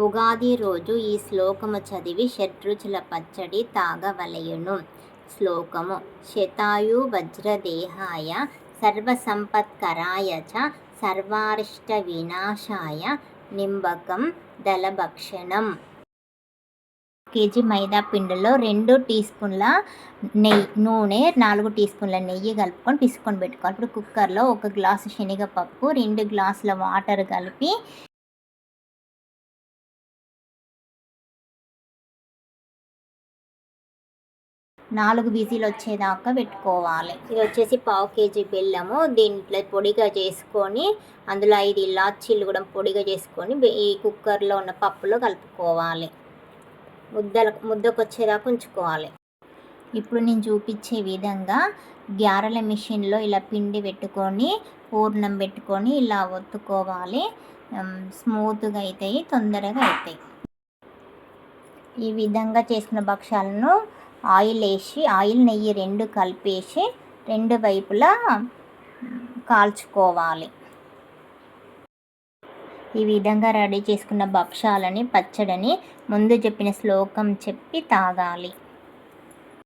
ఉగాది రోజు ఈ శ్లోకము చదివి షడ్రుచుల పచ్చడి తాగవలయును. శ్లోకము: శతాయు వజ్రదేహాయ సర్వసంపత్కరాయ చ సర్వారిష్ట వినాశాయ నింబకం దళభక్షణం. కేజీ మైదా పిండిలో 2 టీ స్పూన్ల నూనె, 4 టీ స్పూన్ల నెయ్యి కలుపుకొని పిసుకొని పెట్టుకోవాలి. ఇప్పుడు కుక్కర్లో 1 గ్లాసు శనగపప్పు, 2 గ్లాసుల వాటర్ కలిపి 4 విజిల్ వచ్చేదాకా పెట్టుకోవాలి. ఇది వచ్చేసి 1/2 కేజీ బెల్లము. దీంట్లో పొడిగా చేసుకొని అందులో 5 ఇలాచీలు కూడా పొడిగా చేసుకొని ఈ కుక్కర్లో ఉన్న పప్పులో కలుపుకోవాలి. ముద్దకు వచ్చేదాకా ఉంచుకోవాలి. ఇప్పుడు నేను చూపించే విధంగా గ్యారెల మిషన్లో ఇలా పిండి పెట్టుకొని పూర్ణం పెట్టుకొని ఇలా ఒత్తుకోవాలి. స్మూత్గా అవుతాయి, తొందరగా అవుతాయి. ఈ విధంగా చేసుకున్న భక్షాలను ఆయిల్ నెయ్యి 2 కలిపేసి 2 వైపులా కాల్చుకోవాలి. ఈ విధంగా రెడీ చేసుకున్న భక్షాలని, పచ్చడిని ముందు చెప్పిన శ్లోకం చెప్పి తాగాలి.